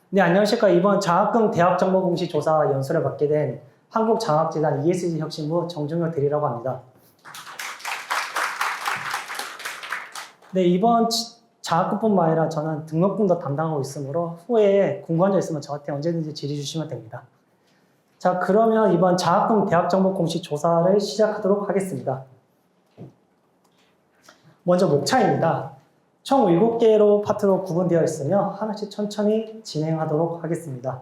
네, 안녕하십니까. 이번 장학금 대학정보공시 조사 연수를 맡게 된 한국장학재단 ESG 혁신부 정중혁 대리라고 합니다. 네, 이번 장학금뿐만 아니라 저는 등록금도 담당하고 있으므로 후에 궁금한 점 있으면 저한테 언제든지 질의 주시면 됩니다. 자, 그러면 이번 장학금 대학정보공시 조사를 시작하도록 하겠습니다. 먼저 목차입니다. 총 7개로 파트로 구분되어 있으며 하나씩 천천히 진행하도록 하겠습니다.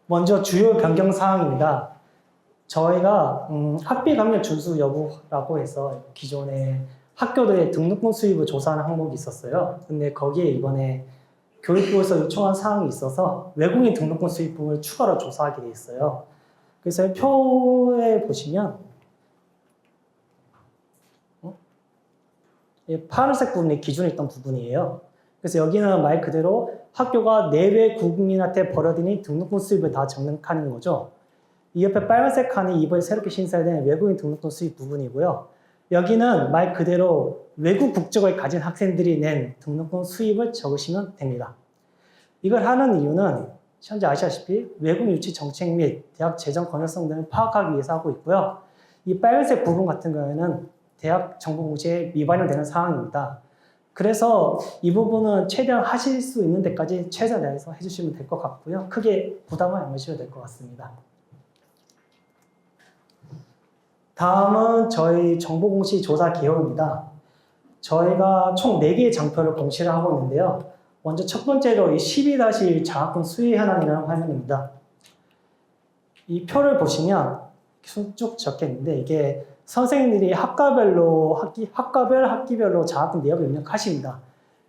먼저 주요 변경 사항입니다. 저희가 학비 감면 준수 여부라고 해서 기존에 학교들의 등록금 수입을 조사하는 항목이 있었어요. 근데 거기에 이번에 교육부에서 요청한 사항이 있어서 외국인 등록금 수입분을 추가로 조사하게 돼 있어요. 그래서 표에 보시면 파란색 부분이 기존에 있던 부분이에요. 그래서 여기는 말 그대로 학교가 내외 국민한테 벌어들인 등록금 수입을 다 적는 칸인 거죠. 이 옆에 빨간색 칸이 이번에 새롭게 신설된 외국인 등록금 수입 부분이고요. 여기는 말 그대로 외국 국적을 가진 학생들이 낸 등록금 수입을 적으시면 됩니다. 이걸 하는 이유는 현재 아시다시피 외국 유치 정책 및 대학 재정 건전성 등을 파악하기 위해서 하고 있고요. 이 빨간색 부분 같은 경우에는 대학 정보공시에 미반영되는 상황입니다. 그래서 이 부분은 최대한 하실 수 있는 데까지 최선을 다해서 해주시면 될 것 같고요. 크게 부담을 안 가셔도 될 것 같습니다. 다음은 저희 정보공시 조사 개요입니다. 저희가 총 4개의 장표를 공시를 하고 있는데요. 먼저 첫 번째로 이 12-1 장학금 수의 현황이라는 화면입니다. 이 표를 보시면 쭉 적혀있는데 이게 선생님들이 학기별로 장학금 내역을 입력하십니다.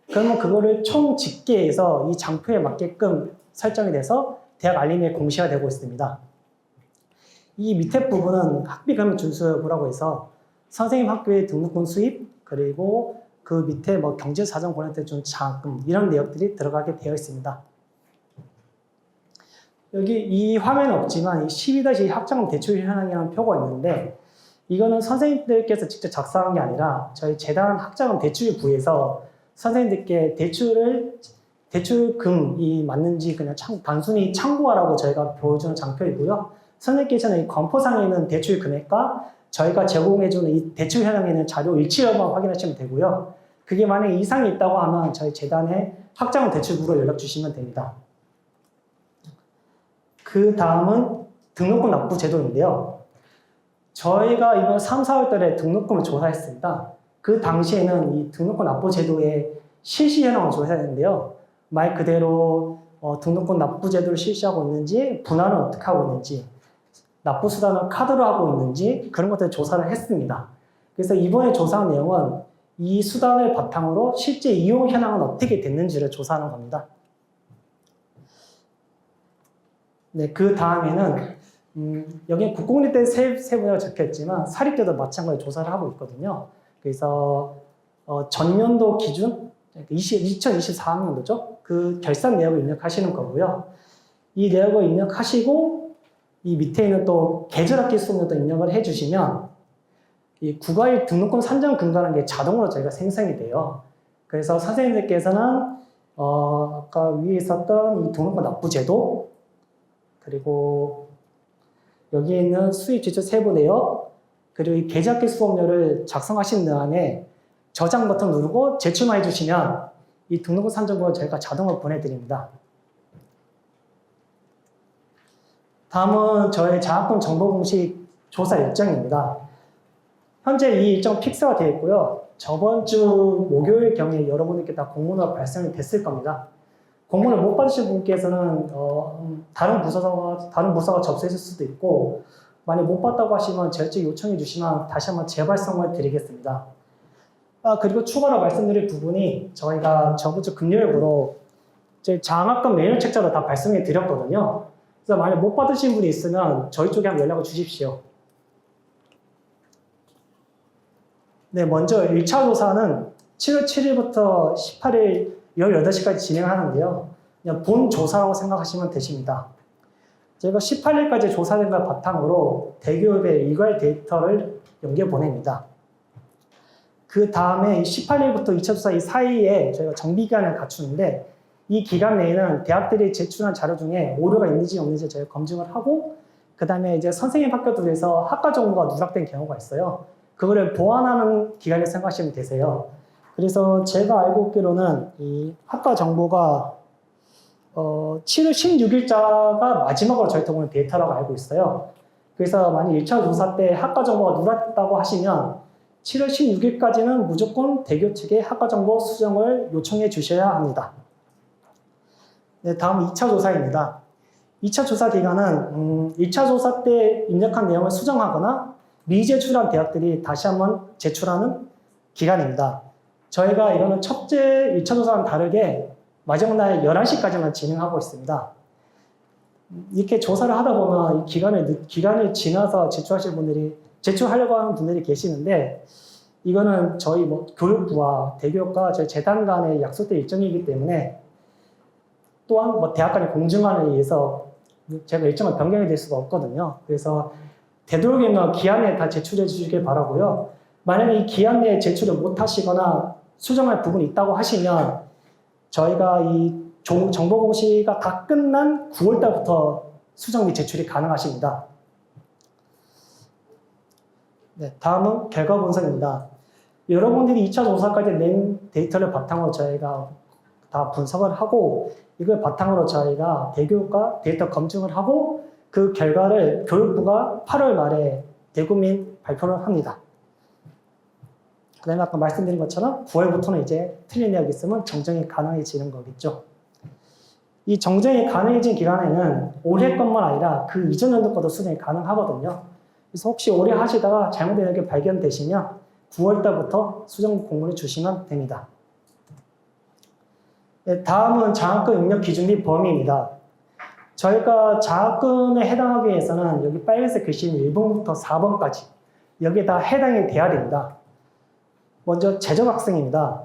그러면 그거를 총 집계해서 이 장표에 맞게끔 설정이 돼서 대학 알림에 공시가 되고 있습니다. 이 밑에 부분은 학비 감면 준수 여부라고 해서 선생님 학교의 등록금 수입 그리고 그 밑에 뭐 경제사정 권한테 준 장학금 이런 내역들이 들어가게 되어 있습니다. 여기 이 화면은 없지만 이 12-2 학자금 대출 현황이라는 표가 있는데 이거는 선생님들께서 직접 작성한 게 아니라 저희 재단 학자금 대출부에서 선생님들께 대출금이 맞는지 그냥 단순히 참고하라고 저희가 보여주는 장표이고요. 선생님께서는 이 건포상에 있는 대출 금액과 저희가 제공해주는 이 대출 현황에 있는 자료 일치 여부만 확인하시면 되고요. 그게 만약에 이상이 있다고 하면 저희 재단의 학자금 대출부로 연락 주시면 됩니다. 그 다음은 등록금 납부 제도인데요. 저희가 이번 3, 4월 달에 등록금을 조사했습니다. 그 당시에는 이 등록금 납부 제도의 실시 현황을 조사했는데요. 말 그대로 등록금 납부 제도를 실시하고 있는지, 분할은 어떻게 하고 있는지, 납부 수단을 카드로 하고 있는지 그런 것들을 조사를 했습니다. 그래서 이번에 조사한 내용은 이 수단을 바탕으로 실제 이용 현황은 어떻게 됐는지를 조사하는 겁니다. 네, 그 다음에는 여기 국공립대 세분화가 적혀있지만 사립대도 마찬가지로 조사를 하고 있거든요. 그래서 전년도 기준 2024학년도죠. 그 결산 내역을 입력하시는 거고요. 이 내역을 입력하시고 이 밑에 있는 또 계절학기 수업료도 입력을 해주시면 이 국가일 등록금 산정 근거라는 게 자동으로 저희가 생성이 돼요. 그래서 선생님들께서는 아까 위에 있었던 이 등록금 납부 제도 그리고 여기 있는 수입 지출 세부 내역 그리고 이 계절학기 수업료를 작성하신 다음에 저장 버튼 누르고 제출만 해주시면 이 등록금 산정권을 저희가 자동으로 보내드립니다. 다음은 저희 장학금 정보공시 조사 일정입니다. 현재 이 일정 픽스가 되어 있고요. 저번 주 목요일 경에 여러분들께 다 공문으로 발송이 됐을 겁니다. 공문을 못 받으신 분께서는 다른 부서가 접수했을 수도 있고 만약 못 받다고 하시면 저희 요청해 주시면 다시 한번 재발송을 드리겠습니다. 그리고 추가로 말씀드릴 부분이 저희가 저번 주 금요일부로 장학금 매뉴얼 책자로 다 발송해 드렸거든요. 그래서 만약 못 받으신 분이 있으면 저희 쪽에 한번 연락을 주십시오. 네, 먼저 1차 조사는 7월 7일부터 18일 18시까지 진행하는데요. 그냥 본 조사라고 생각하시면 되십니다. 저희가 18일까지 조사된 걸 바탕으로 대기업의 일괄 데이터를 연계 보냅니다. 그 다음에 18일부터 2차 조사 이 사이에 저희가 정비 기간을 갖추는데 이 기간 내에는 대학들이 제출한 자료 중에 오류가 있는지 없는지 저희가 검증을 하고, 그 다음에 이제 선생님 학교들에서 학과 정보가 누락된 경우가 있어요. 그거를 보완하는 기간을 생각하시면 되세요. 그래서 제가 알고 있기로는 이 학과 정보가 7월 16일자가 마지막으로 저희 보는 데이터라고 알고 있어요. 그래서 만약 1차 조사 때 학과 정보가 누락됐다고 하시면 7월 16일까지는 무조건 대교 측에 학과 정보 수정을 요청해 주셔야 합니다. 네, 다음 2차 조사입니다. 2차 조사 기간은 1차 조사 때 입력한 내용을 수정하거나 미제출한 대학들이 다시 한번 제출하는 기간입니다. 저희가 이거는 첫째 1차 조사와는 다르게 마지막 날 11시까지만 진행하고 있습니다. 이렇게 조사를 하다 보면 이 기간을 지나서 제출하려고 하는 분들이 계시는데, 이거는 저희 교육부와 대교육과 저희 재단 간의 약속된 일정이기 때문에, 또한 대학 간의 공증안에 의해서 제가 일정을 변경이 될 수가 없거든요. 그래서 되도록이면 기한 내에 다 제출해 주시길 바라고요. 만약에 이 기한 내에 제출을 못 하시거나 수정할 부분이 있다고 하시면 저희가 이 정보 공시가 다 끝난 9월 달부터 수정 및 제출이 가능하십니다. 네, 다음은 결과 분석입니다. 여러분들이 2차 조사까지 낸 데이터를 바탕으로 저희가 다 분석을 하고, 이걸 바탕으로 저희가 대교육과 데이터 검증을 하고, 그 결과를 교육부가 8월 말에 대국민 발표를 합니다. 그 다음에 아까 말씀드린 것처럼 9월부터는 이제 틀린 내역이 있으면 정정이 가능해지는 거겠죠. 이 정정이 가능해진 기간에는 올해 것만 아니라 그 이전 연도 것도 수정이 가능하거든요. 그래서 혹시 올해 하시다가 잘못된 내역이 발견되시면 9월 달부터 수정 공문을 주시면 됩니다. 네, 다음은 장학금 입력 기준 및 범위입니다. 저희가 장학금에 해당하기 위해서는 여기 빨간색 글씨는 1번부터 4번까지 여기에 다 해당이 돼야 됩니다. 먼저 재적학생입니다.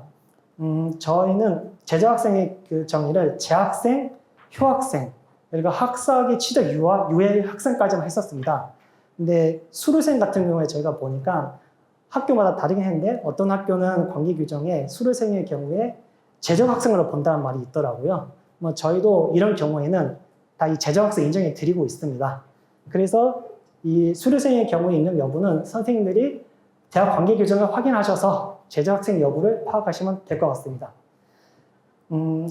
저희는 재적학생의 그 정의를 재학생, 휴학생, 그리고 학사학위 취득 유예 학생까지만 했었습니다. 근데 수료생 같은 경우에 저희가 보니까 학교마다 다르긴 했는데, 어떤 학교는 관계 규정에 수료생의 경우에 재적학생으로 본다는 말이 있더라고요. 저희도 이런 경우에는 다 이 재적학생 인정해 드리고 있습니다. 그래서 이 수료생의 경우에 있는 여부는 선생님들이 대학 관계 규정을 확인하셔서 재적학생 여부를 파악하시면 될 것 같습니다.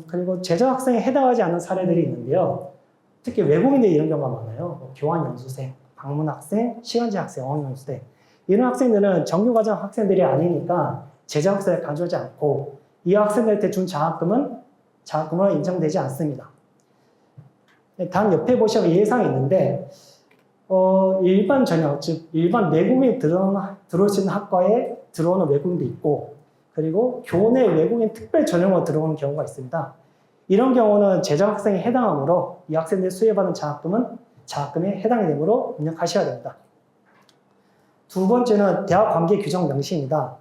그리고 재적학생에 해당하지 않는 사례들이 있는데요. 특히 외국인들이 이런 경우가 많아요. 교환 연수생, 방문 학생, 시간제 학생, 어학연수생. 이런 학생들은 정규과정 학생들이 아니니까 재적학생을 가져오지 않고, 이 학생들한테 준 장학금으로 인정되지 않습니다. 단 옆에 보시면 예상이 있는데, 일반 전형, 즉 일반 내국인이 들어올 수 있는 학과에 들어오는 외국인도 있고, 그리고 교내 외국인 특별 전형으로 들어오는 경우가 있습니다. 이런 경우는 재적학생에 해당하므로 이 학생들이 수혜받은 장학금은 장학금에 해당이 되므로 입력하셔야 됩니다. 두 번째는 대학 관계 규정 명시입니다.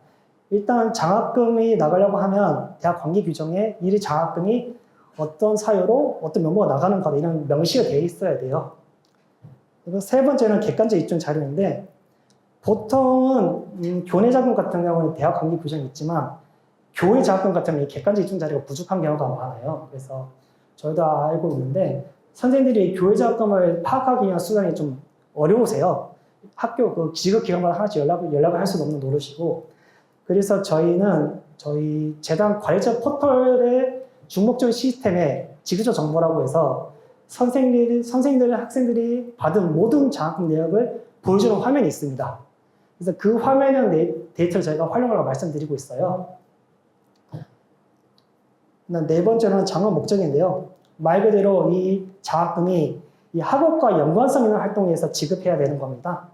일단 장학금이 나가려고 하면 대학 관계 규정에 이 장학금이 어떤 사유로 어떤 명목가 나가는 것, 이런 명시가 되어 있어야 돼요. 그리고 세 번째는 객관적 입증 자료인데, 보통은 교내 자금 같은 경우는 대학 관계 규정이 있지만 교회 자금 같은 경우는 객관적 입증 자료가 부족한 경우가 많아요. 그래서 저희도 알고 있는데, 선생님들이 교회 자금을 파악하기 위한 수단이 좀 어려우세요. 학교 지급기관마다 하나씩 연락을 할 수는 없는 노릇이고, 그래서 저희는 저희 재단 관리자 포털의 중복적 시스템에 지급자 정보라고 해서 선생님들이 학생들이 받은 모든 장학금 내역을 보여주는 화면이 있습니다. 그래서 그 화면형 데이터를 저희가 활용하라고 말씀드리고 있어요. 네 번째는 장학 목적인데요. 말 그대로 이 장학금이 이 학업과 연관성 있는 활동에서 지급해야 되는 겁니다.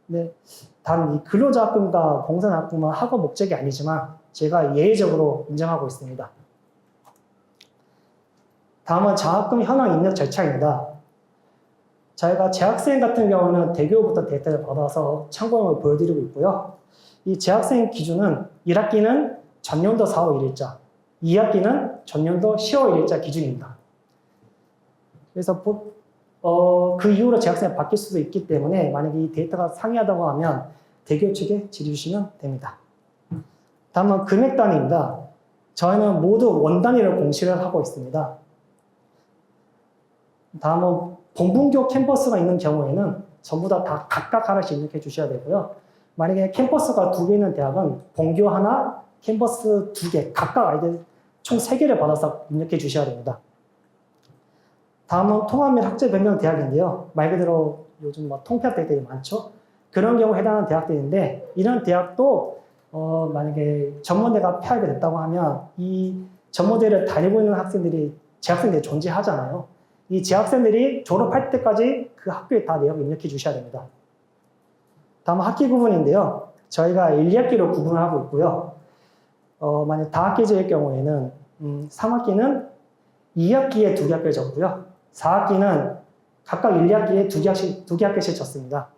근데 단 이 근로장학금과 봉사장학금은 학업 목적이 아니지만 제가 예외적으로 인정하고 있습니다. 다음은 장학금 현황 입력 절차입니다. 저희가 재학생 같은 경우는 대교부터 데이터를 받아서 참고용을 보여드리고 있고요. 이 재학생 기준은 1학기는 전년도 4월 1일자, 2학기는 전년도 10월 1일자 기준입니다. 그래서 그 이후로 재학생이 바뀔 수도 있기 때문에 만약에 이 데이터가 상이하다고 하면 대교 측에 질의주시면 됩니다. 다음은 금액 단위입니다. 저희는 모두 원 단위로 공시를 하고 있습니다. 다음은 본분교 캠퍼스가 있는 경우에는 전부 다 각각 하나씩 입력해 주셔야 되고요. 만약에 캠퍼스가 2개 있는 대학은 본교 하나, 캠퍼스 2개, 각각 아이들 총 3개를 받아서 입력해 주셔야 됩니다. 다음은 통합 및 학제 변경 대학인데요. 말 그대로 요즘 통폐합 대학들이 많죠. 그런 경우에 해당하는 대학들인데, 이런 대학도 만약에 전문대가 폐합이 됐다고 하면 이 전문대를 다니고 있는 재학생들이 존재하잖아요. 이 재학생들이 졸업할 때까지 그 학교에 다 내역을 입력해 주셔야 됩니다. 다음 학기 구분인데요. 저희가 1, 2학기로 구분을 하고 있고요. 만약 다학기제의 경우에는 3학기는 2학기에 2개 학교를 적고요. 4학기는 각각 1, 2학기에 2개 학교씩 적습니다.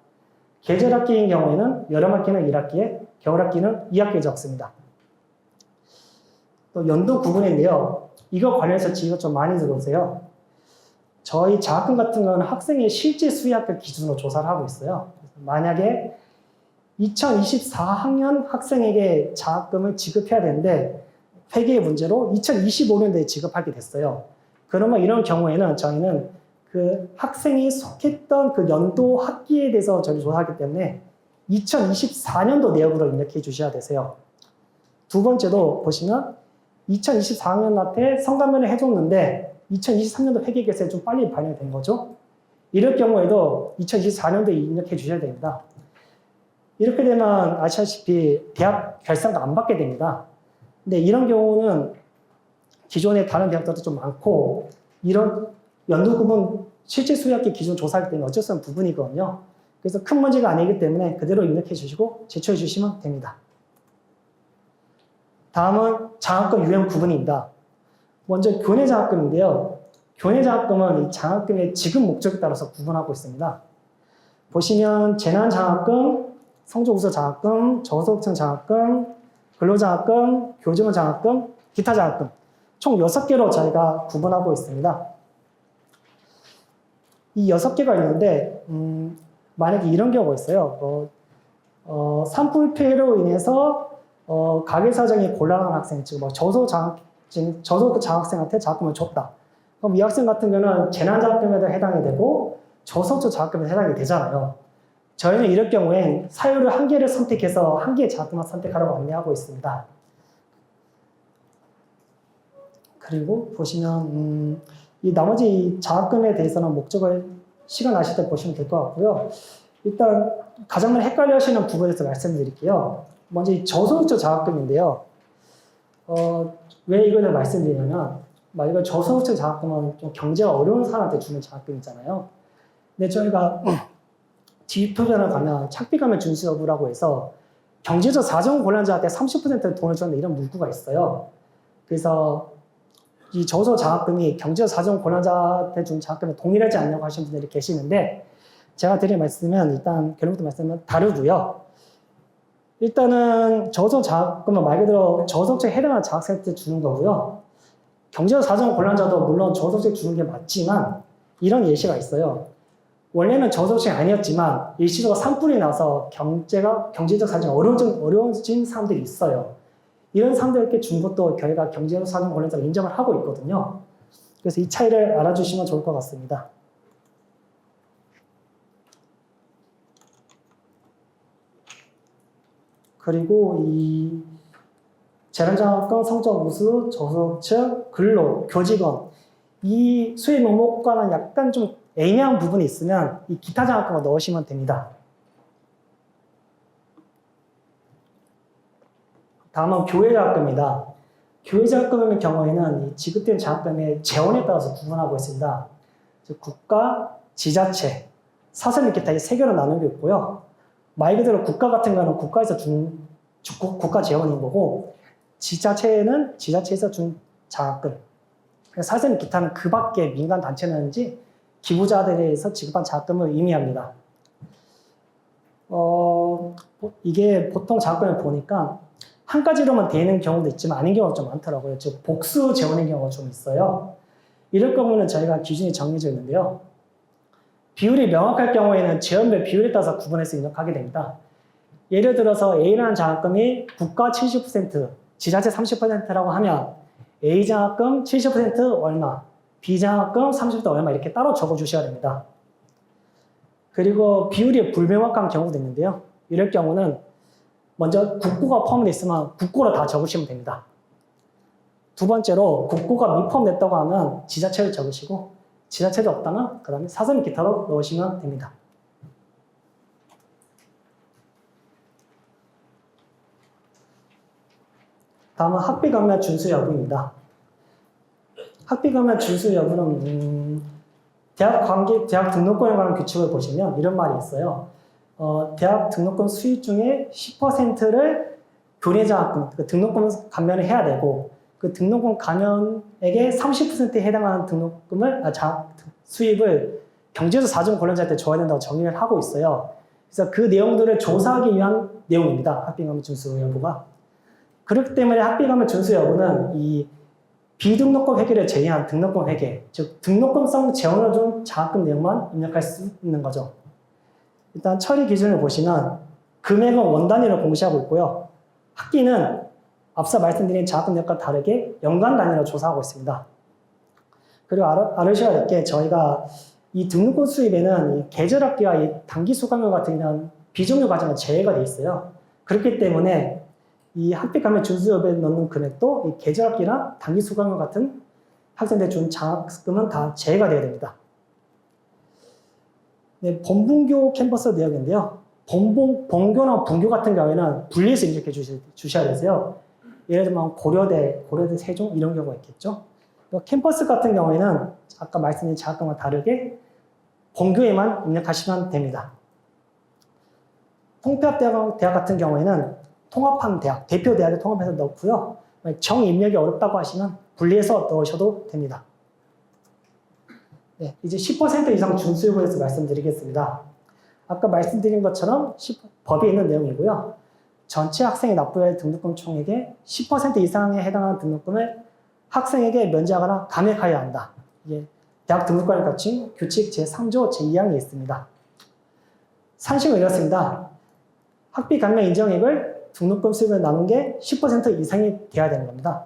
계절학기인 경우에는 여름학기는 1학기에, 겨울학기는 2학기에 적습니다. 또 연도 구분인데요. 이거 관련해서 지금 좀 많이 들어오세요. 저희 장학금 같은 경우는 학생의 실제 수의학교 기준으로 조사를 하고 있어요. 만약에 2024학년 학생에게 장학금을 지급해야 되는데 회계의 문제로 2025년도에 지급하게 됐어요. 그러면 이런 경우에는 저희는 그 학생이 속했던 그 연도 학기에 대해서 저희 조사하기 때문에 2024년도 내역으로 입력해 주셔야 되세요. 두 번째도 보시면 2024학년한테 성감면을 해줬는데 2023년도 회계계획서에 좀 빨리 반영이 된 거죠. 이럴 경우에도 2024년도에 입력해 주셔야 됩니다. 이렇게 되면 아시다시피 대학 결산도 안 받게 됩니다. 근데 이런 경우는 기존의 다른 대학들도 좀 많고 이런 연도 구분 실제 수의학기 기준 조사하기 때문에 어쩔 수 없는 부분이거든요. 그래서 큰 문제가 아니기 때문에 그대로 입력해 주시고 제출해 주시면 됩니다. 다음은 장학금 유형 구분입니다. 먼저 교내 장학금인데요. 교내 장학금은 이 장학금의 지급 목적에 따라서 구분하고 있습니다. 보시면 재난 장학금, 성적 우수 장학금, 저소득층 장학금, 근로장학금, 교직원 장학금, 기타 장학금 총 6개로 저희가 구분하고 있습니다. 이 6개가 있는데 만약에 이런 경우가 있어요. 산불 피해로 인해서 가계 사정이 곤란한 학생, 즉 저소득 장학생한테 장학금을 줬다. 그럼 이 학생 같은 경우는 재난장학금에도 해당이 되고 저소득 장학금에 해당이 되잖아요. 저희는 이럴 경우엔 사유를 한 개를 선택해서 한 개의 장학금만 선택하라고 안내하고 있습니다. 그리고 보시면 이 나머지 장학금에 대해서는 목적을 시간 나실 때 보시면 될 것 같고요. 일단 가장 많이 헷갈려 하시는 부분에 대해서 말씀드릴게요. 먼저 이 저소득 장학금인데요. 왜 이걸 말씀드리냐면 이거 저소득 장학금은 좀 경제가 어려운 사람한테 주는 장학금이잖아요. 근데 저희가 뒷부분을 가면 착비감면 준수 여부라고 해서 경제적 사정 곤란자한테 30% 돈을 줬는데 이런 문구가 있어요. 그래서 이 저소 장학금이 경제적 사정 곤란자한테 준 장학금에 동일하지 않냐고 하시는 분들이 계시는데 제가 드릴 말씀은 일단 결론부터 말씀은 다르고요. 일단은 저소 장학금은 말 그대로 저소득에 해당하는 장학생한테 주는 거고요. 경제적 사정 곤란자도 물론 저소득에 주는 게 맞지만 이런 예시가 있어요. 원래는 저소득이 아니었지만 일시적으로 산불이 나서 경제적 사정이 어려워진 사람들이 있어요. 이런 사람들에게 준 것도 저희가 경제적 사정 곤란자로 인정을 하고 있거든요. 그래서 이 차이를 알아주시면 좋을 것 같습니다. 그리고 이 재난장학금, 성적 우수, 저소득층, 근로, 교직원 이 수혜 명목과는 약간 좀 애매한 부분이 있으면 이 기타 장학금을 넣으시면 됩니다. 다음은 교외 장학금입니다. 교외 장학금의 경우에는 지급된 장학금의 재원에 따라서 구분하고 있습니다. 즉 국가, 지자체, 사설 기타 이 3개로 나누고 있고요. 말 그대로 국가 같은 경우는 국가에서 준 국가 재원인 거고 지자체는 지자체에서 준 장학금, 사설 기타는 그 밖에 민간 단체든지 기부자들에서 지급한 장학금을 의미합니다. 이게 보통 장학금을 보니까 한 가지로만 되는 경우도 있지만 아닌 경우가 좀 많더라고요. 즉 복수 재원의 경우가 좀 있어요. 이럴 경우는 저희가 기준이 정해져 있는데요. 비율이 명확할 경우에는 재원별 비율에 따라서 구분해서 입력하게 됩니다. 예를 들어서 A라는 장학금이 국가 70%, 지자체 30%라고 하면 A장학금 70% 얼마, B장학금 30% 얼마 이렇게 따로 적어주셔야 됩니다. 그리고 비율이 불명확한 경우도 있는데요. 이럴 경우는 먼저 국고가 포함되어 있으면 국고로 다 적으시면 됩니다. 두 번째로 국고가 미포함됐다고 하면 지자체를 적으시고 지자체도 없다면 그 다음에 사설 기타로 넣으시면 됩니다. 다음은 학비 감면 준수 여부입니다. 학비 감면 준수 여부는 대학 등록금에 관한 규칙을 보시면 이런 말이 있어요. 대학 등록금 수입 중에 10%를 교내장학금, 그 등록금 감면을 해야 되고 그 등록금 감면액의 30%에 해당하는 등록금을 수입을 경제적 사정 권리자한테 줘야 된다고 정의를 하고 있어요. 그래서 그 내용들을 조사하기 위한 내용입니다. 학비 감면 준수 여부가. 그렇기 때문에 학비 감면 준수 여부는 이 비등록금 회계를 제외한 등록금 회계, 즉 등록금성 재원을 준 장학금 내용만 입력할 수 있는 거죠. 일단 처리 기준을 보시면 금액은 원 단위로 공시하고 있고요. 학기는 앞서 말씀드린 장학금 내역과 다르게 연간 단위로 조사하고 있습니다. 그리고 알으셔야 될 게 저희가 이 등록금 수입에는 이 계절학기와 이 단기 수강료 같은 이런 비종류 과정은 제외가 되어 있어요. 그렇기 때문에 이 학비 감면 준수 여부에 넣는 금액도 이 계절학기나 단기 수강료 같은 학생들 준 장학금은 다 제외가 되어야 됩니다. 네, 본분교 캠퍼스 내역인데요. 본교나 분교 같은 경우에는 분리해서 입력해 주셔야 되세요. 예를 들면 고려대 세종 이런 경우가 있겠죠. 캠퍼스 같은 경우에는 아까 말씀드린 장학금과 다르게 본교에만 입력하시면 됩니다. 통합대학 같은 경우에는 통합한 대학, 대표 대학에 통합해서 넣고요. 정 입력이 어렵다고 하시면 분리해서 넣으셔도 됩니다. 네, 이제 10% 이상 준수율에 대해서 말씀드리겠습니다. 아까 말씀드린 것처럼 법에 있는 내용이고요. 전체 학생이 납부해야 할 등록금 총액의 10% 이상에 해당하는 등록금을 학생에게 면제하거나 감액하여야 한다. 이게 대학 등록관에 갖춘 규칙 제3조 제2항에 있습니다. 산식은 이렇습니다. 학비 감면 인정액을 등록금 수입을 나눈 게 10% 이상이 돼야 되는 겁니다.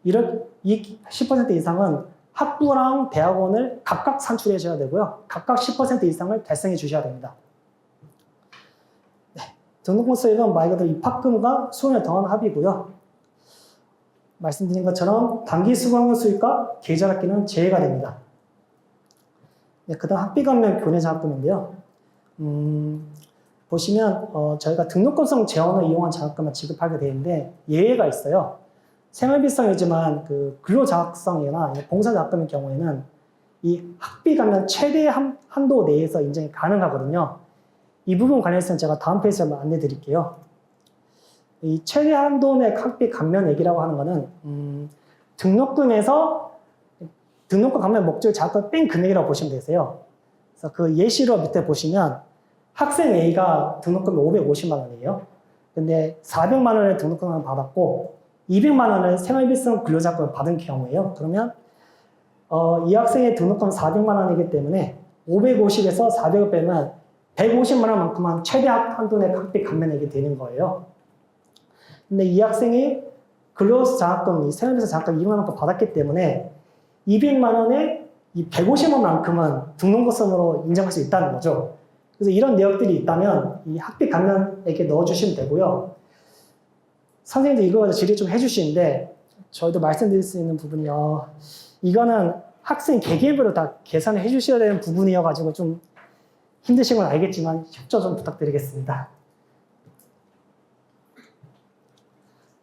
이 10% 이상은 학부랑 대학원을 각각 산출해 주셔야 되고요. 각각 10% 이상을 달성해 주셔야 됩니다. 네, 등록금 수입은 말 그대로 입학금과 수험을 더한 합이고요. 말씀드린 것처럼 단기 수강료 수입과 계절학기는 제외가 됩니다. 네, 그 다음 학비 감면 교내 장학금인데요. 보시면 저희가 등록금성 재원을 이용한 장학금을 지급하게 되는데 예외가 있어요. 생활비성이지만 그 근로자학성이나 봉사자학금의 경우에는 이 학비 감면 최대 한도 내에서 인정이 가능하거든요. 이 부분 관련해서는 제가 다음 페이지에 한번 안내 드릴게요. 이 최대 한도 내 학비 감면액이라고 하는 거는 등록금에서 등록금 감면 목적을 장학금 뺀 금액이라고 보시면 되세요. 그래서 그 예시로 밑에 보시면 학생 A가 등록금이 550만 원이에요. 근데 400만 원의 등록금을 받았고 200만 원을 생활비성 근로자금을 받은 경우에요. 그러면 이 학생의 등록금 400만 원이기 때문에 550에서 400을 빼면 150만 원만큼만 최대 한도 내 학비 감면액이 되는 거예요. 근데 이 학생이 근로자학금, 생활비성 장학금 200만 원을 받았기 때문에 200만 원에 이 150만 원만큼은 등록금성으로 인정할 수 있다는 거죠. 그래서 이런 내역들이 있다면 이 학비 감면액에 넣어주시면 되고요. 선생님도 이거 질의 좀 해주시는데 저희도 말씀드릴 수 있는 부분이요. 이거는 학생 개개별로 다 계산을 해주셔야 되는 부분이어가지고 좀 힘드신 건 알겠지만 협조 좀 부탁드리겠습니다.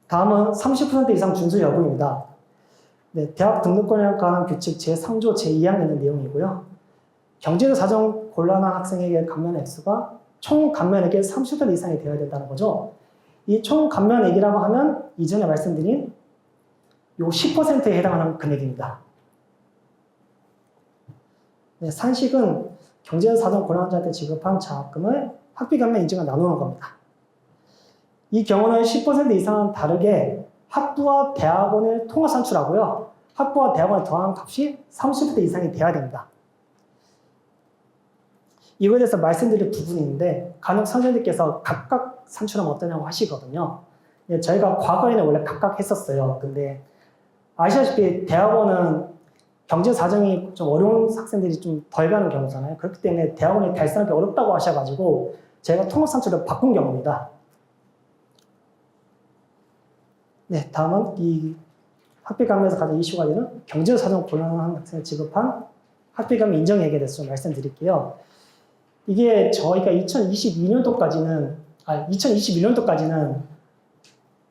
다음은 30% 이상 준수 여부입니다. 네, 대학 등록권에 관한 규칙 제3조 제2항에 있는 내용이고요. 경제적 사정 곤란한 학생에게 감면 액수가 총 감면액의 30% 이상이 되어야 된다는 거죠. 이 총 감면액이라고 하면 이전에 말씀드린 요 10%에 해당하는 금액입니다. 네, 산식은 경제적 사정 곤란한 자한테 지급한 장학금을 학비 감면 인증을 나누는 겁니다. 이 경우는 10% 이상은 다르게 학부와 대학원을 통합 산출하고요. 학부와 대학원을 더한 값이 30% 이상이 돼야 됩니다. 이거에 대해서 말씀드릴 부분인데 간혹 선생님께서 각각 산출하면 어떠냐고 하시거든요. 예, 저희가 과거에는 원래 각각 했었어요. 근데 아시다시피 대학원은 경제 사정이 좀 어려운 학생들이 좀 덜 가는 경우잖아요. 그렇기 때문에 대학원이 달성하기 어렵다고 하셔가지고 저희가 통합상처를 바꾼 경우입니다. 네, 다음은 이 학비감면에서 가장 이슈가 되는 경제 사정 곤란한 학생을 지급한 학비감 인정액에 대해서 좀 말씀드릴게요. 이게 저희가 2021년도까지는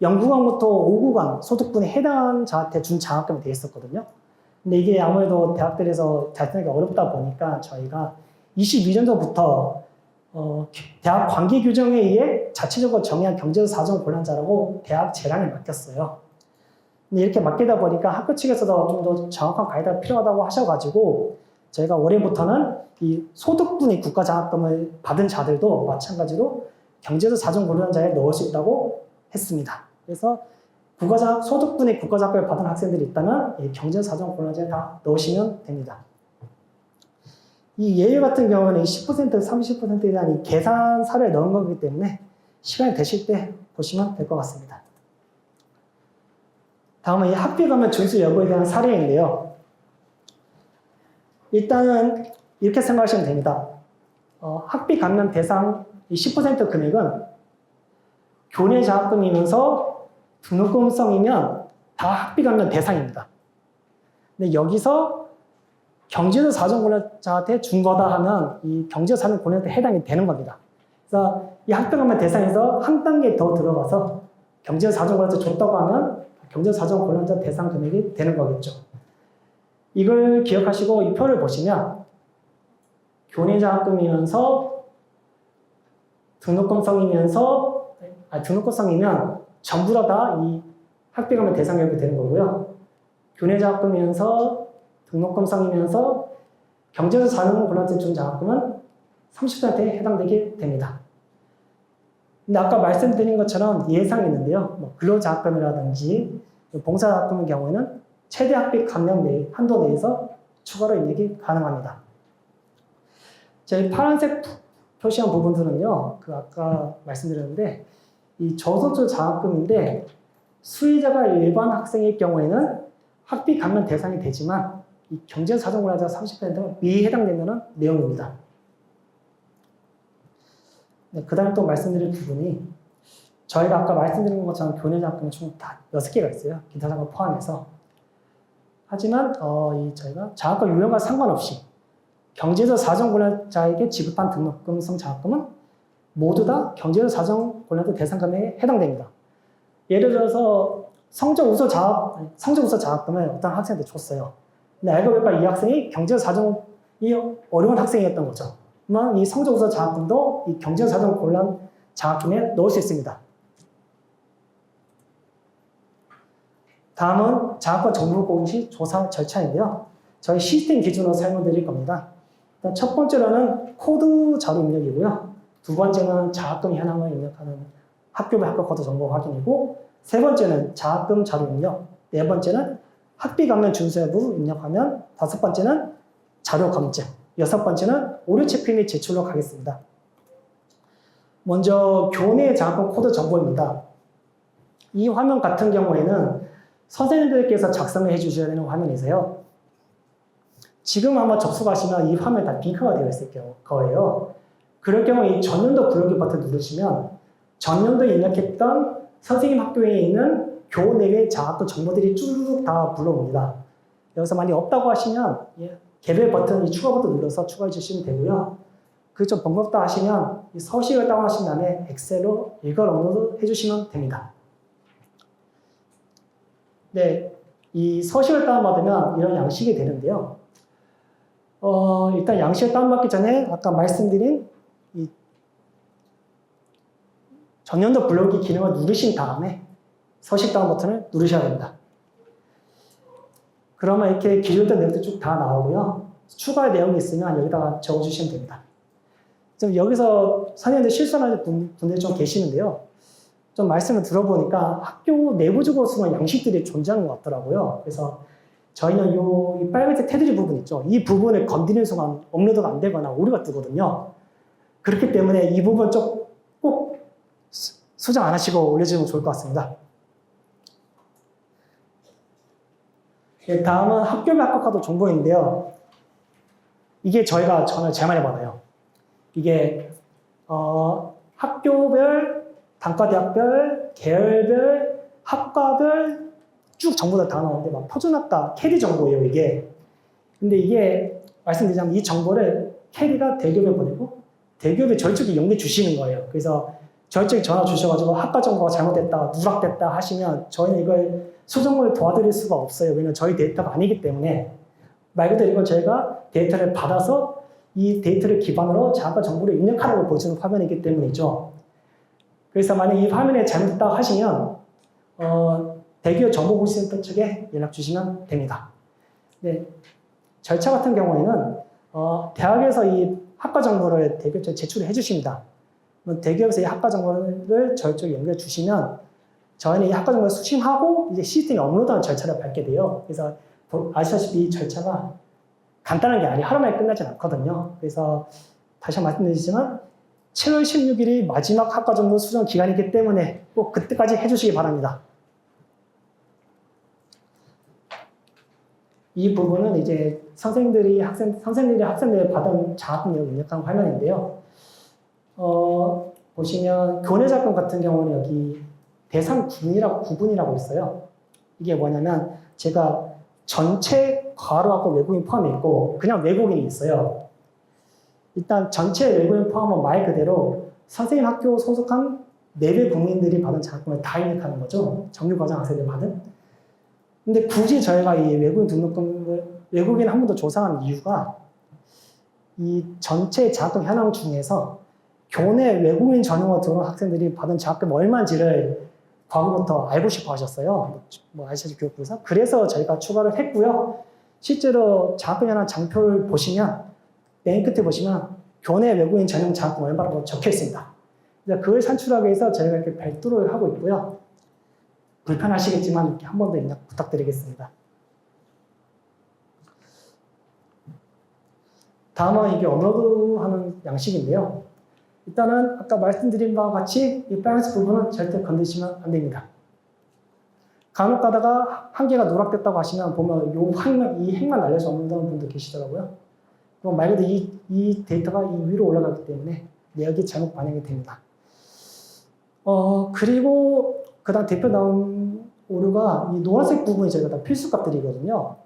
영구간부터 5구간 소득분에 해당하는 자한테 준 장학금이 되어 있었거든요. 근데 이게 아무래도 대학들에서 달성하기 어렵다 보니까 저희가 22년도부터 대학 관계 규정에 의해 자체적으로 정의한 경제적 사정 곤란자라고 대학 재량에 맡겼어요. 근데 이렇게 맡기다 보니까 학교 측에서도 좀 더 정확한 가이드가 필요하다고 하셔가지고 저희가 올해부터는 이 소득분이 국가장학금을 받은 자들도 마찬가지로 경제적 사정 곤란자에 넣을 수 있다고 했습니다. 그래서 소득분이 국가장학금을 받은 학생들이 있다면 이 경제적 사정 곤란자에 다 넣으시면 됩니다. 이 예외 같은 경우는 10%, 30%에 대한 이 계산 사례를 넣은 거기 때문에 시간이 되실 때 보시면 될 것 같습니다. 다음은 이 학비 감면 준수 여부에 대한 사례인데요. 일단은 이렇게 생각하시면 됩니다. 학비 감면 대상 10% 금액은 교내 장학금이면서 등록금성이면 다 학비 감면 대상입니다. 근데 여기서 경제적 사정 곤란자한테 준 거다 하면 이 경제적 사정 곤란자한테 해당이 되는 겁니다. 그래서 이 학비 감면 대상에서 한 단계 더 들어가서 경제적 사정 곤란자 줬다고 하면 경제적 사정 곤란자 대상 금액이 되는 거겠죠. 이걸 기억하시고 이 표를 보시면 교내 장학금이면서 등록금성이면 전부 다 이 학비 감면 대상이 되는 거고요. 교내 장학금이면서 등록금성이면서 경제적 사정 곤란자 준 장학금은 30%에 해당되게 됩니다. 근데 아까 말씀드린 것처럼 예상이 있는데요. 뭐 근로장학금이라든지 봉사장학금의 경우에는 최대 학비 감면 한도 내에서 추가로 인액이 가능합니다. 저희 파란색 표시한 부분들은요, 아까 말씀드렸는데, 이 저소득 장학금인데, 수혜자가 일반 학생일 경우에는 학비 감면 대상이 되지만, 이 경제사정곤란자 30%는 미에 해당되는 내용입니다. 네, 그 다음에 또 말씀드릴 부분이, 저희가 아까 말씀드린 것처럼 교내 장학금이 총 다 6개가 있어요. 기타 장학금 포함해서. 하지만, 저희가 장학금 유형과 상관없이, 경제적 사정곤란자에게 지급한 등록금성 장학금은 모두 다 경제적 사정곤란자 대상금에 해당됩니다. 예를 들어서 성적 우수 장학금을 어떤 학생한테 줬어요. 근데 알고 보니까 이 학생이 경제적 사정이 어려운 학생이었던 거죠. 그러면 이 성적 우수 장학금도 이 경제적 사정곤란 장학금에 넣을 수 있습니다. 다음은 장학금 정보 공시 조사 절차인데요. 저희 시스템 기준으로 설명드릴 겁니다. 첫 번째로는 코드 자료 입력이고요. 두 번째는 장학금 현황을 입력하는 학교별 학교 코드 정보 확인이고, 세 번째는 장학금 자료 입력, 네 번째는 학비 감면 준수 여부 입력하면, 다섯 번째는 자료 검증, 여섯 번째는 오류 체크 및 제출로 가겠습니다. 먼저 교내 장학금 코드 정보입니다. 이 화면 같은 경우에는 선생님들께서 작성을 해주셔야 되는 화면이세요. 지금 아마 접속하시면 이 화면에 다 핑크가 되어 있을 거예요. 그럴 경우에 이 전년도 블로그 버튼 누르시면 전년도에 입력했던 선생님 학교에 있는 교내외 장학금 정보들이 쭉 다 불러옵니다. 여기서 많이 없다고 하시면 개별 버튼, 이 추가 버튼 눌러서 추가해 주시면 되고요. 그게 좀 번거롭다 하시면 이 서식을 다운하신 다음에 엑셀로 이걸 업로드 해주시면 됩니다. 네, 이 서식을 다운받으면 이런 양식이 되는데요. 일단 양식을 다운받기 전에 아까 말씀드린 이 전년도 블로그 기능을 누르신 다음에 서식 다운 버튼을 누르셔야 됩니다. 그러면 이렇게 기존된 내용들 쭉 다 나오고요. 추가 내용이 있으면 여기다가 적어주시면 됩니다. 좀 여기서 선생님들 실수하는 분들이 좀 계시는데요. 좀 말씀을 들어보니까 학교 내부적으로 쓰는 양식들이 존재하는 것 같더라고요. 그래서 저희는 이 빨간색 테두리 부분 있죠. 이 부분을 건드리는 순간 업로드가 안 되거나 오류가 뜨거든요. 그렇기 때문에 이 부분 꼭 수정 안 하시고 올려주면 좋을 것 같습니다. 네, 다음은 학교별 합격카드 정보인데요. 이게 저희가 전화를 제일 많이 받아요. 이게 학교별, 단과대학별, 계열별, 학과별 쭉 정보들 다 나오는데 막 표준학과 캐리 정보예요, 이게. 근데 이게 말씀드리자면 이 정보를 캐리가 대기업에 보내고 대기업에 저희 쪽에 연계 주시는 거예요. 그래서 저희 쪽에 전화 주셔가지고 학과 정보가 잘못됐다, 누락됐다 하시면 저희는 이걸 수정을 도와드릴 수가 없어요. 왜냐면 저희 데이터가 아니기 때문에. 말 그대로 이건 저희가 데이터를 받아서 이 데이터를 기반으로 자가 정보를 입력하는 걸 보여주는 화면이기 때문이죠. 그래서 만약 이 화면에 잘못됐다고 하시면 대기업 정보보시센터 측에 연락 주시면 됩니다. 네, 절차 같은 경우에는 대학에서 이 학과 정보를 대기업 쪽에 제출을 해주십니다. 대기업에서 이 학과 정보를 저희 쪽에 연결해 주시면 저희는 이 학과 정보를 수신하고 이제 시스템에 업로드하는 절차를 밟게 돼요. 그래서 아시다시피 이 절차가 간단한 게 아니에요. 하루 만에 끝나진 않거든요. 그래서 다시 한번 말씀드리지만 7월 16일이 마지막 학과 정보 수정 기간이기 때문에 꼭 그때까지 해주시기 바랍니다. 이 부분은 이제 선생님들이 학생들이 받은 장학금 내역 입력한 화면인데요. 보시면 교내 자금 같은 경우는 여기 대상 구분이라고 있어요. 이게 뭐냐면 제가 전체 과로하고 외국인 포함이 있고 그냥 외국인이 있어요. 일단 전체 외국인 포함은 말 그대로 선생님 학교 소속한 내외 국민들이 받은 장학금을 다 입력하는 거죠. 정규과정 학생들 받은. 근데 굳이 저희가 이 외국인 등록금을 외국인 한 번 더 조사하는 이유가 이 전체 장학금 현황 중에서 교내 외국인 전형으로 들어온 학생들이 받은 장학금 얼마인지를 과거부터 알고 싶어 하셨어요. 뭐 아시다시피 교육부에서. 그래서 저희가 추가를 했고요. 실제로 장학금 현황 장표를 보시면 맨 끝에 보시면 교내 외국인 전형 장학금 얼마라고 적혀 있습니다. 그걸 산출하기 위해서 저희가 이렇게 별도로 하고 있고요. 불편하시겠지만 이렇게 한 번 더 입력 부탁드리겠습니다. 다음은 이게 업로드하는 양식인데요. 일단은 아까 말씀드린 바와 같이 이 빨간색 부분은 절대 건드시면 안 됩니다. 간혹 가다가 한 개가 누락됐다고 하시면 보면 이 핵만 날려서 없는다는 분도 계시더라고요. 그럼 말 그대로 이 데이터가 이 위로 올라가기 때문에 내역이 잘못 반영이 됩니다. 그리고 그 다음 대표 나온 오류가 이 노란색 부분이 저희가 다 필수 값들이거든요.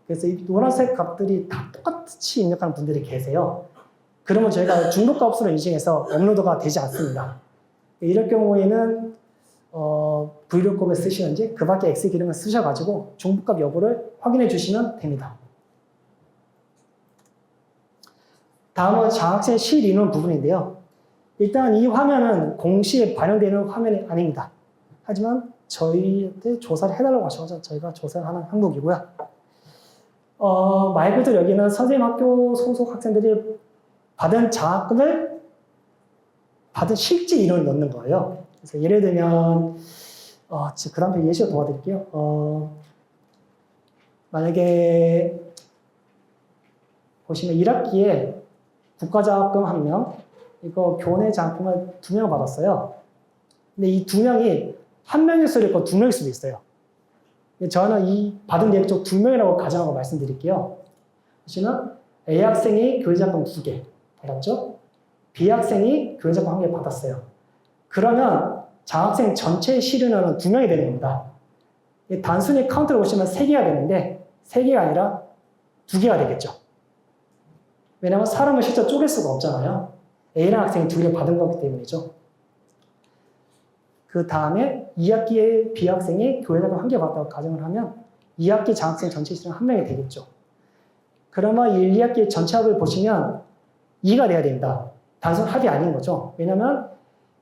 그래서 이 노란색 값들이 다 똑같이 입력하는 분들이 계세요. 그러면 저희가 중복값 값으로 인식해서 업로드가 되지 않습니다. 이럴 경우에는 브이로그를 쓰시는지 그 밖에 X 기능을 쓰셔가지고 중복값 여부를 확인해 주시면 됩니다. 다음은 장학생 실인원 부분인데요. 일단 이 화면은 공시에 반영되는 화면이 아닙니다. 하지만 저희한테 조사를 해달라고 하셔서 저희가 조사를 하는 항목이고요. 말 그대로 여기는 선생님 학교 소속 학생들이 받은 장학금을 받은 실제 인원을 넣는 거예요. 그래서 예를 들면 그 다음 예시로 도와드릴게요. 만약에 보시면 1학기에 국가장학금 1명, 이거 교내 장학금을 2명 받았어요. 근데 이 2명이 1명일 수도 있고 2명일 수도 있어요. 저는 이 받은 내역 중 2명이라고 가정하고 말씀드릴게요. 보시면 A 학생이 교내장학금 2개 받았죠? B 학생이 교내장학금 1개 받았어요. 그러면 장학생 전체 실인원은 2명이 되는 겁니다. 단순히 카운트를 보시면 3개가 되는데 3개가 아니라 2개가 되겠죠. 왜냐하면 사람을 실제 쪼갤 수가 없잖아요. A라는 학생이 2개를 받은 거기 때문이죠. 그 다음에 2학기에 B학생이 교내장학금 1개 받았다고 가정을 하면 2학기 장학생 전체 실인원 1명이 되겠죠. 그러면 1, 2학기 전체 합을 보시면 2가 돼야 됩니다. 단순 합이 아닌 거죠. 왜냐하면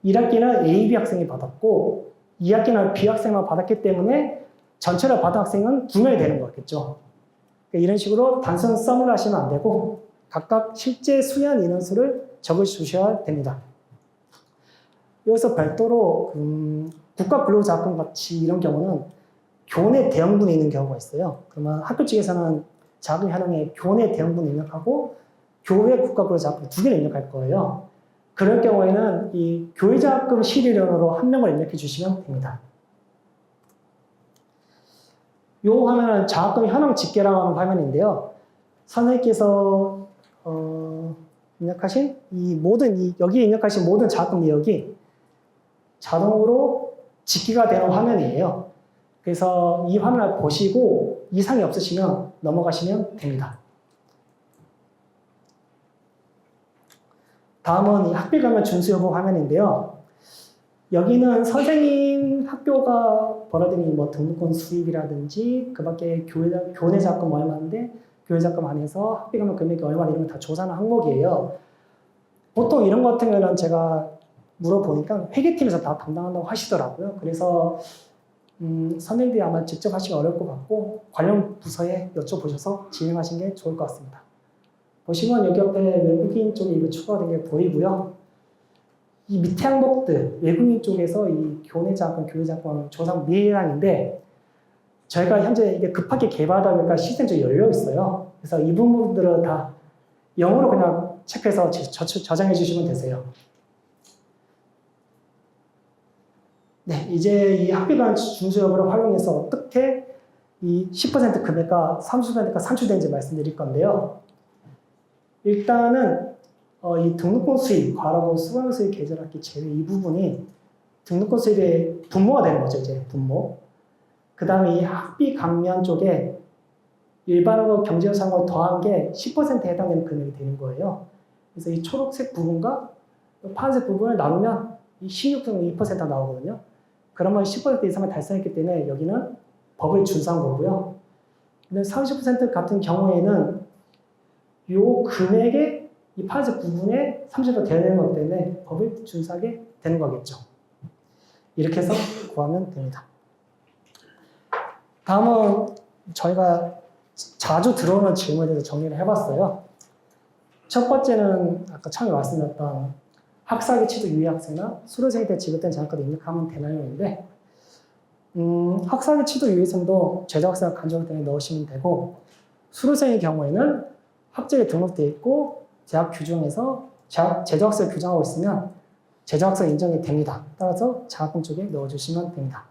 1학기는 A, B 학생이 받았고 2학기는 B 학생만 받았기 때문에 전체를 받은 학생은 2명이 되는 거겠죠. 그러니까 이런 식으로 단순 썸을 하시면 안 되고 각각 실제 수년 인원수를 적어주셔야 됩니다. 여기서 별도로 국가 근로자금 같이 이런 경우는 교내 대형분이 있는 경우가 있어요. 그러면 학교 측에서는 자금 현황에 교내 대형분 입력하고 교외 국가 근로자금 2개를 입력할 거예요. 그럴 경우에는 이 교회장학금 실의령으로 한 명을 입력해 주시면 됩니다. 이 화면은 장학금 현황 집계라고 하는 화면인데요. 선생님께서 입력하신 여기에 입력하신 모든 장학금 내역이 자동으로 집계가 되는 화면이에요. 그래서 이 화면을 보시고 이상이 없으시면 넘어가시면 됩니다. 다음은 이 학비 감면 준수 여부 화면인데요. 여기는 선생님 학교가 벌어들인 뭐 등록금 수입이라든지 그 밖에 교내 자금 얼마인데 교내 자금 안에서 학비 감면 금액이 얼마 이런 거 다 조사하는 항목이에요. 보통 이런 것 같은 경우는 제가 물어보니까 회계팀에서 다 담당한다고 하시더라고요. 그래서 선생님들이 아마 직접 하시기 어려울 것 같고 관련 부서에 여쭤보셔서 진행하시는 게 좋을 것 같습니다. 보시면 여기 옆에 외국인 쪽에 이거 추가된 게 보이고요. 이 밑에 항목들 외국인 쪽에서 이 교내 자금, 교회 자금 조사 미해량인데 저희가 현재 이게 급하게 개발하다 보니까 시스템이 열려 있어요. 그래서 이 부분들은 다 영어로 그냥 체크해서 저장해 주시면 되세요. 네, 이제 이 학비관 준수 여부를 활용해서 어떻게 이 10% 금액과 30%가 산출되는지 말씀드릴 건데요. 일단은 이 등록금 수입, 과로금 수강 수입 계절학기 제외 이 부분이 등록금 수입의 분모가 되는 거죠, 이제 분모. 그 다음에 이 학비 감면 쪽에 일반하고 경제상을 더한 게 10%에 해당되는 금액이 되는 거예요. 그래서 이 초록색 부분과 파란색 부분을 나누면 이 16.2%가 나오거든요. 그러면 10% 이상을 달성했기 때문에 여기는 법을 준수한 거고요. 근데 30% 같은 경우에는 이 금액의 이 파란색 부분에 30% 돼야 되는 거기 때문에 법을 준수하게 되는 거겠죠. 이렇게 해서 구하면 됩니다. 다음은 저희가 자주 들어오는 질문에 대해서 정리를 해봤어요. 첫 번째는 아까 처음에 말씀드렸던 학사기 취득 유예 학생이나 수료생에 대해 지급된 장학금을 입력하면 되나요?인데 학사기 취득 유예생도 제자학생 간접학 등에 넣으시면 되고 수료생의 경우에는 학제에 등록되어 있고 재학 규정에서 제조학생 규정하고 있으면 제조학생 인정이 됩니다. 따라서 장학금 쪽에 넣어주시면 됩니다.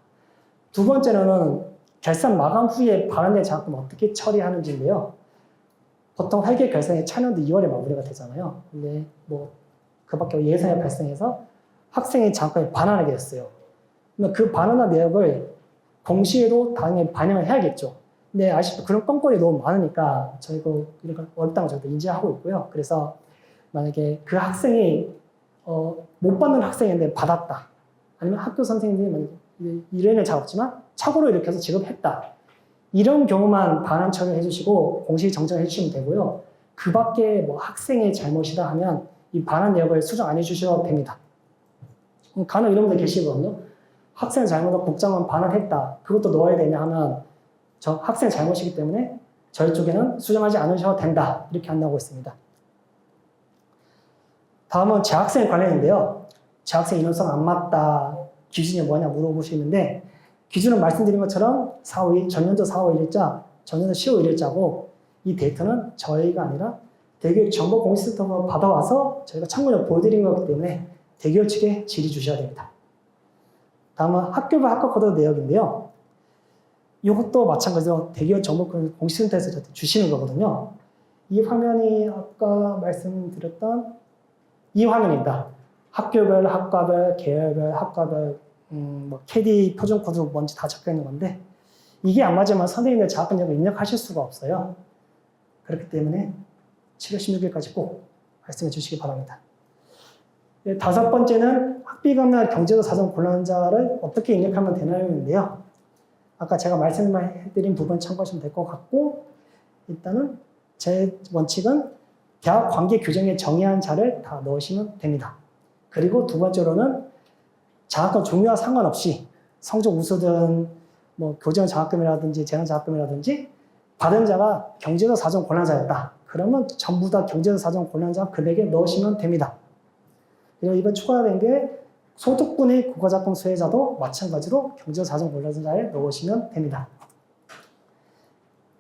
두 번째로는 결산 마감 후에 발행된 장학금 어떻게 처리하는지인데요. 보통 회계 결산이 차년도 2월에 마무리가 되잖아요. 근데 뭐 그밖에 예산이 발생해서 학생의 장학금이 반환하게 됐어요. 그러면 그 반환한 내역을 공시에도 당연히 반영을 해야겠죠. 근데 아쉽게 그런 건건이 너무 많으니까 저희가 이런 어렵다는 걸 저도 인지하고 있고요. 그래서 만약에 그 학생이 못 받는 학생인데 받았다. 아니면 학교 선생님이 만약에 일회는 잘 없지만 착오로 이렇게 해서 지급했다. 이런 경우만 반환 처리해 주시고 공시 정정해 주시면 되고요. 그 밖에 뭐 학생의 잘못이다 하면 이 반환 내역을 수정 안 해주셔도 됩니다. 간혹 이런 분들 계시거든요. 학생 잘못을 복장만 반환했다. 그것도 넣어야 되냐 하면 저 학생 잘못이기 때문에 저희 쪽에는 수정하지 않으셔도 된다. 이렇게 안나오고 있습니다. 다음은 재학생 관련인데요. 재학생 인원수가 안 맞다. 기준이 뭐냐 물어보시는데 기준은 말씀드린 것처럼 4월 1일, 전년도 4월 1일자, 전년도 10월 1일자고 이 데이터는 저희가 아니라 대기업 정보공시센터가 받아와서 저희가 참고로 보여드린 거기 때문에 대기업 측에 질의 주셔야 됩니다. 다음은 학교별 학과 코드 내역인데요. 이것도 마찬가지로 대기업 정보공시센터에서 저한테 주시는 거거든요. 이 화면이 아까 말씀드렸던 이 화면입니다. 학교별, 학과별, 계열별, 학과별, 뭐 KD 표준 코드 뭔지 다 적혀 있는 건데 이게 안 맞으면 선생님들 장학금액을 입력하실 수가 없어요. 그렇기 때문에 7월 16일까지 꼭 말씀해 주시기 바랍니다. 네, 다섯 번째는 학비감면 경제적 사정 곤란자를 어떻게 입력하면 되나요인데요. 아까 제가 말씀해드린 부분 참고하시면 될 것 같고 일단은 제 원칙은 대학 관계 규정에 정의한 자를 다 넣으시면 됩니다. 그리고 두 번째로는 장학금 종류와 상관없이 성적 우수든 뭐 교정 장학금이라든지 재난 장학금이라든지 받은 자가 경제적 사정 곤란자였다. 그러면 전부 다 경제적 사정 곤란자 금액에 넣으시면 됩니다. 그리고 이번 추가된 게 소득분의 국가작품 수혜자도 마찬가지로 경제적 사정 곤란자에 넣으시면 됩니다.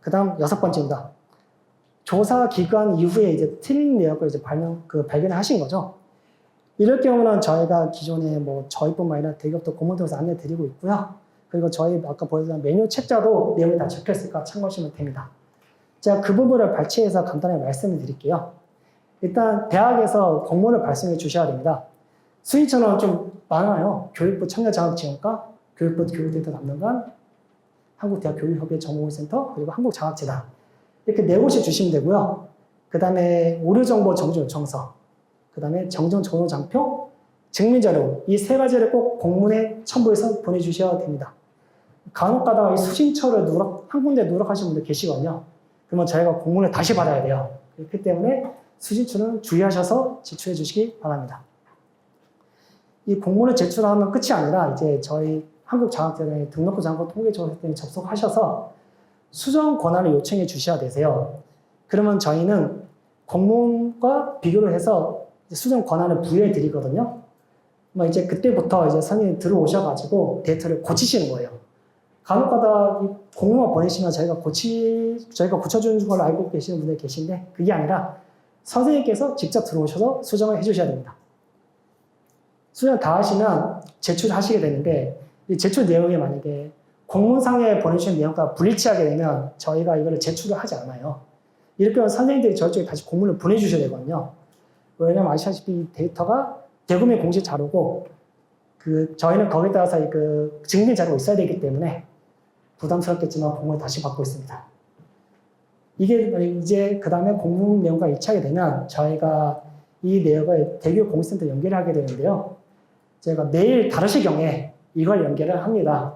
그 다음 여섯 번째입니다. 조사 기간 이후에 이제 틀린 내역을 이제 발견하신 거죠. 이럴 경우는 저희가 기존에 뭐 저희뿐만 아니라 대기업도 공문 통해서 안내 드리고 있고요. 그리고 저희 아까 보여드린 메뉴 책자도 내용이 다 적혀있으니까 참고하시면 됩니다. 제가 그 부분을 발췌해서 간단하게 말씀을 드릴게요. 일단 대학에서 공문을 발송해 주셔야 됩니다. 수인처는 좀 많아요. 교육부 청년자격지원과, 교육부 교육데이터 담당관, 한국대학교육협의회 정보센터, 그리고 한국장학재단. 이렇게 네 곳이 주시면 되고요. 그 다음에 오류정보 정지 요청서, 그 다음에 정정전호장표, 증민자료, 이 세 가지를 꼭 공문에 첨부해서 보내주셔야 됩니다. 간혹 가다가 이 수신처를 한 군데 누락하시는 분들 계시거든요. 그러면 저희가 공문을 다시 받아야 돼요. 그렇기 때문에 수신처는 주의하셔서 제출해 주시기 바랍니다. 이 공문을 제출하면 끝이 아니라 이제 저희 한국장학재단의 등록부 장부 통계조사팀에 접속하셔서 수정 권한을 요청해 주셔야 되세요. 그러면 저희는 공문과 비교를 해서 수정 권한을 부여해 드리거든요. 이제 그때부터 이제 선생님이 들어오셔가지고 데이터를 고치시는 거예요. 간혹가다 공문만 보내시면 저희가 고쳐주는 걸로 알고 계시는 분들 계신데 그게 아니라 선생님께서 직접 들어오셔서 수정을 해주셔야 됩니다. 수정 다 하시면 제출하시게 되는데 이 제출 내용이 만약에 공문상에 보내주신 내용과 불일치하게 되면 저희가 이거를 제출을 하지 않아요. 이렇게 하면 선생님들이 저희 쪽에 다시 공문을 보내주셔야 되거든요. 왜냐면 아시다시피 대터가 대구민 공식 자료고 저희는 거기에 따라서 그 증빙 자료가 있어야 되기 때문에 부담스럽겠지만 공문을 다시 받고 있습니다. 이게 이제 그 다음에 공문 내용과 일치하게 되면 저희가 이 내역을 대기업 공식센터 연결하게 되는데요. 제가 내일 5시경에 이걸 연결을 합니다.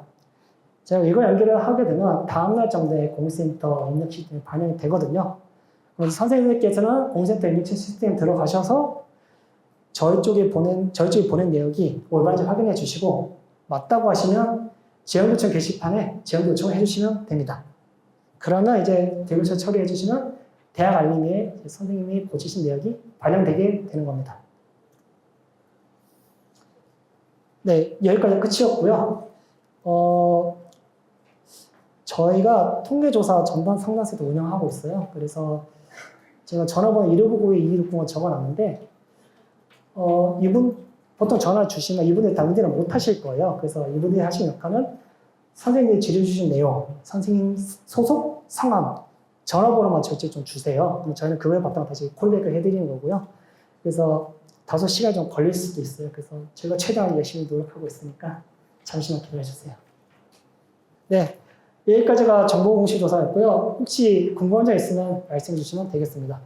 제가 이걸 연결을 하게 되면 다음날 정도에 공식센터 입력 시스템에 반영이 되거든요. 그래서 선생님께서는 공식센터 입력 시스템에 들어가셔서 저희 쪽에 보낸 내역이 올바른지 확인해 주시고 맞다고 하시면 제형 요청 게시판에 제형 요청을 해주시면 됩니다. 그러면 이제 대교체 처리해 주시면 대학 알림에 선생님이 고치신 내역이 반영되게 되는 겁니다. 네, 여기까지 끝이었고요. 저희가 통계조사 전담 상담센터 운영하고 있어요. 그래서 제가 전화번호 1599-2260을 적어놨는데 이분 보통 전화 주시면 이분들이 다 응대를 못 하실 거예요. 그래서 이분들이 하시는 역할은 선생님이 지르 주신 내용, 선생님 소속, 상황, 전화번호만 절대 좀 주세요. 그럼 저희는 그거에 바탕 다시 콜백을 해드리는 거고요. 그래서 다소 시간이 좀 걸릴 수도 있어요. 그래서 제가 최대한 열심히 노력하고 있으니까 잠시만 기다려 주세요. 네, 여기까지가 정보공시조사였고요. 혹시 궁금한 점 있으면 말씀해 주시면 되겠습니다.